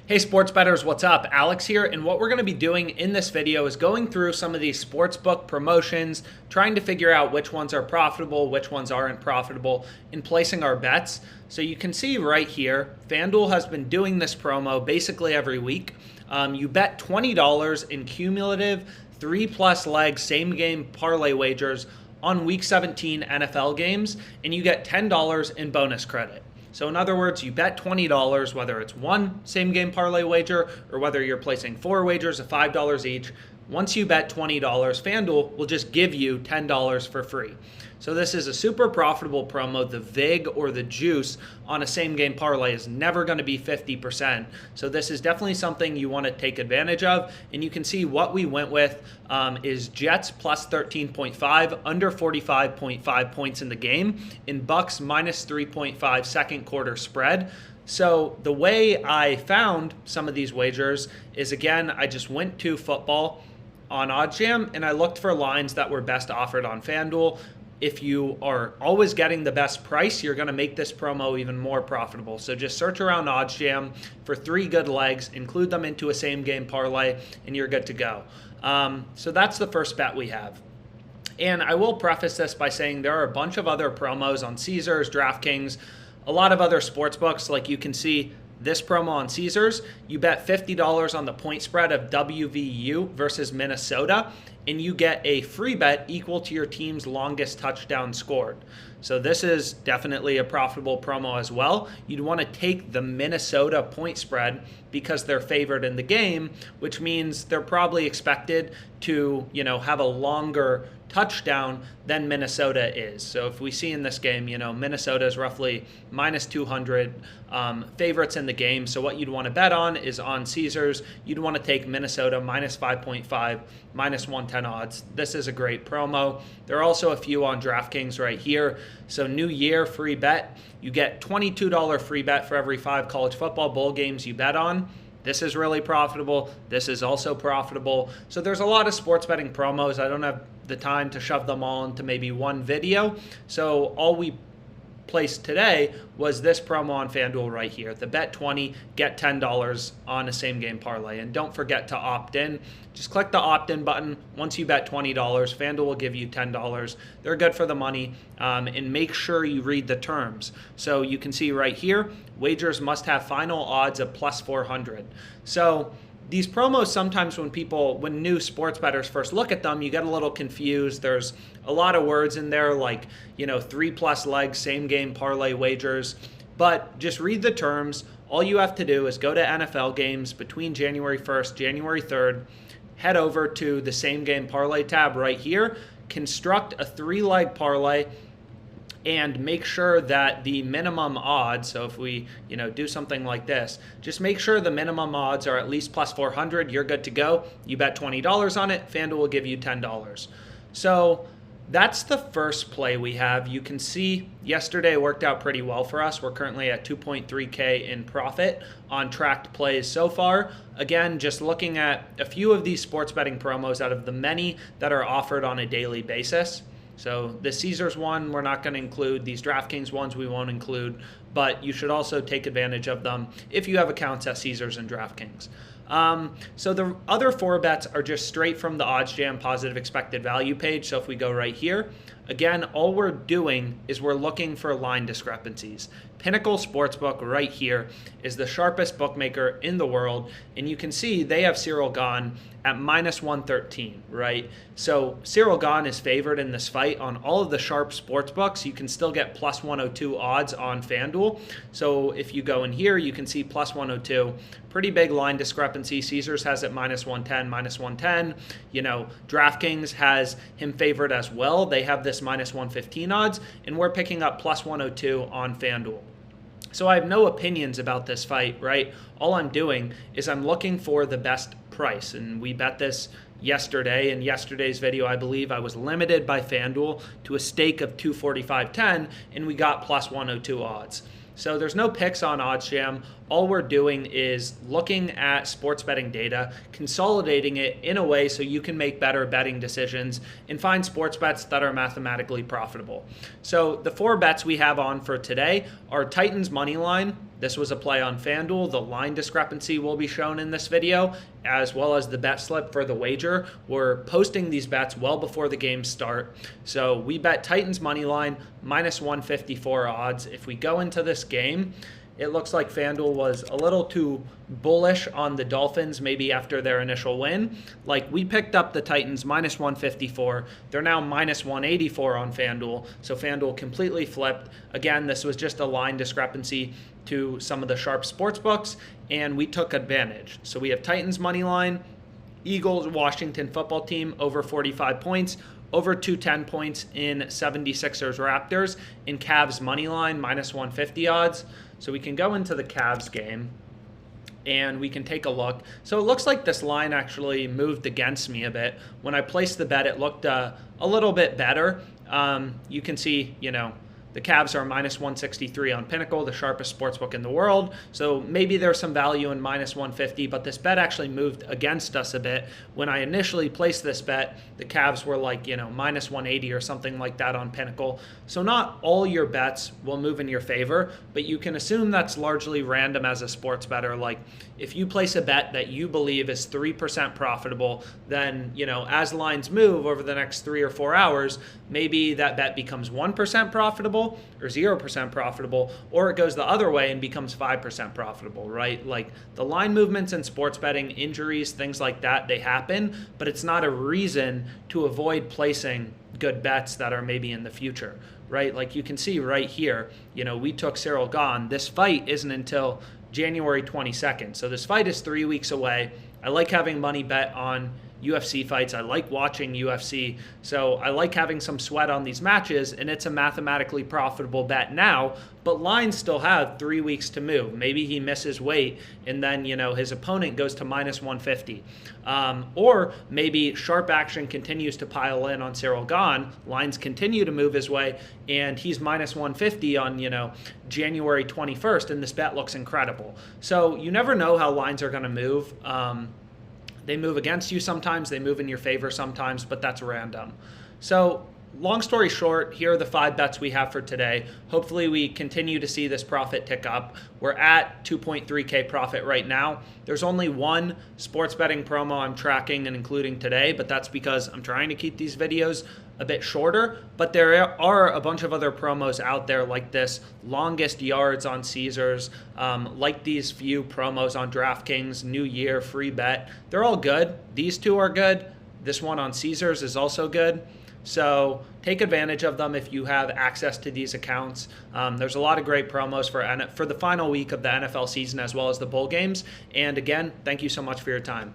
Hey sports bettors, what's up? Alex here, and what we're going to be doing in this video is going through some of these sportsbook promotions, trying to figure out which ones are profitable, which ones aren't profitable, and placing our bets. So you can see right here, Fanduel has been doing this promo basically every week. You bet $20 in cumulative 3+ leg same game parlay wagers on week 17 NFL games, and you get $10 in bonus credit. So in other words, you bet $20, whether it's one same game parlay wager or whether you're placing 4 wagers of $5 each. Once you bet $20, Fanduel will just give you $10 for free. So this is a super profitable promo. The vig or the juice on a same game parlay is never going to be 50%. So this is definitely something you want to take advantage of. And you can see what we went with is Jets plus 13.5, under 45.5 points in the game, in Bucks minus 3.5 second quarter spread. So the way I found some of these wagers is, again, I just went to football on OddsJam and I looked for lines that were best offered on Fanduel. If you are always getting the best price, you're going to make this promo even more profitable. So just search around OddsJam for 3 good legs, include them into a same game parlay, and you're good to go. So that's the first bet we have. And I will preface this by saying there are a bunch of other promos on Caesars, DraftKings, a lot of other sports books. Like you can see this promo on Caesars, you bet $50 on the point spread of WVU versus Minnesota, and you get a free bet equal to your team's longest touchdown scored. So this is definitely a profitable promo as well. You'd want to take the Minnesota point spread because they're favored in the game, which means they're probably expected to, have a longer touchdown than Minnesota is. So if we see in this game, Minnesota is roughly minus 200 favorites in the game. So what you'd want to bet on is on Caesars, you'd want to take Minnesota minus 5.5, minus 110 odds. This is a great promo. There are also a few on DraftKings right here. So New Year free bet, you get $22 free bet for every 5 college football bowl games you bet on. This is really profitable. This is also profitable. So there's a lot of sports betting promos. I don't have the time to shove them all into maybe one video. So all we placed today was this promo on Fanduel right here. The bet 20, get $10 on a same game parlay. And don't forget to opt in. Just click the opt in button. Once you bet $20, Fanduel will give you $10. They're good for the money. And make sure you read the terms. So you can see right here, wagers must have final odds of plus 400. So these promos, sometimes when new sports bettors first look at them, you get a little confused. There's a lot of words in there like, 3+ legs, same game parlay wagers. But just read the terms. All you have to do is go to NFL games between January 1st, January 3rd, head over to the same game parlay tab right here, construct a 3-leg parlay, and make sure that the minimum odds, so if we do something like this, just make sure the minimum odds are at least plus 400. You're good to go. You bet $20 on it, Fanduel will give you $10. So that's the first play we have. You can see yesterday worked out pretty well for us. We're currently at 2.3K in profit on tracked plays so far. Again, just looking at a few of these sports betting promos out of the many that are offered on a daily basis. So the Caesars one, we're not going to include. These DraftKings ones we won't include, but you should also take advantage of them if you have accounts at Caesars and DraftKings. So the other 4 bets are just straight from the OddsJam positive expected value page. So if we go right here, again, all we're doing is we're looking for line discrepancies. Pinnacle Sportsbook right here is the sharpest bookmaker in the world. And you can see they have Ciryl Gane at minus 113, right? So Ciryl Gane is favored in this fight on all of the sharp sports books. You can still get plus 102 odds on Fanduel. So if you go in here, you can see plus 102. Pretty big line discrepancy. Caesars has it minus 110, minus 110. DraftKings has him favored as well. They have this minus 115 odds, and we're picking up plus 102 on Fanduel. So I have no opinions about this fight, right? All I'm doing is I'm looking for the best price, and we bet this yesterday. In yesterday's video, I believe I was limited by Fanduel to a stake of 245.10, and we got plus 102 odds. So there's no picks on OddsJam. All we're doing is looking at sports betting data, consolidating it in a way so you can make better betting decisions and find sports bets that are mathematically profitable. So the 4 bets we have on for today are Titans money line. This was a play on Fanduel. The line discrepancy will be shown in this video, as well as the bet slip for the wager. We're posting these bets well before the games start. So we bet Titans money line minus 154 odds. If we go into this game, it looks like Fanduel was a little too bullish on the Dolphins, maybe after their initial win. Like, we picked up the Titans minus 154. They're now minus 184 on Fanduel. So Fanduel completely flipped. Again, this was just a line discrepancy to some of the sharp sports books, and we took advantage. So we have Titans money line, Eagles, Washington football team over 45 points, over 210 points in 76ers Raptors, in Cavs money line minus 150 odds. So we can go into the Cavs game and we can take a look. So it looks like this line actually moved against me a bit. When I placed the bet, it looked a little bit better. You can see, the Cavs are minus 163 on Pinnacle, the sharpest sportsbook in the world. So maybe there's some value in minus 150, but this bet actually moved against us a bit. When I initially placed this bet, the Cavs were like, minus 180 or something like that on Pinnacle. So not all your bets will move in your favor, but you can assume that's largely random as a sports bettor. Like, if you place a bet that you believe is 3% profitable, then, as lines move over the next 3 or 4 hours, maybe that bet becomes 1% profitable or 0% profitable, or it goes the other way and becomes 5% profitable, right? Like, the line movements in sports betting, injuries, things like that, they happen, but it's not a reason to avoid placing good bets that are maybe in the future, right? Like, you can see right here, we took Ciryl Gane. This fight isn't until January 22nd. So this fight is 3 weeks away. I like having money bet on UFC fights. I like watching UFC. So I like having some sweat on these matches, and it's a mathematically profitable bet now, but lines still have 3 weeks to move. Maybe he misses weight and then, his opponent goes to minus 150. Or maybe sharp action continues to pile in on Ciryl Gane. Lines continue to move his way, and he's minus 150 on, January 21st, and this bet looks incredible. So you never know how lines are going to move. They move against you sometimes, they move in your favor sometimes, but that's random. So long story short, here are the 5 bets we have for today. Hopefully we continue to see this profit tick up. We're at 2.3K profit right now. There's only one sports betting promo I'm tracking and including today, but that's because I'm trying to keep these videos a bit shorter. But there are a bunch of other promos out there like this, longest yards on Caesars, like these few promos on DraftKings, New Year, free bet. They're all good. These 2 are good. This one on Caesars is also good. So take advantage of them if you have access to these accounts. There's a lot of great promos for the final week of the NFL season as well as the bowl games. And again, thank you so much for your time.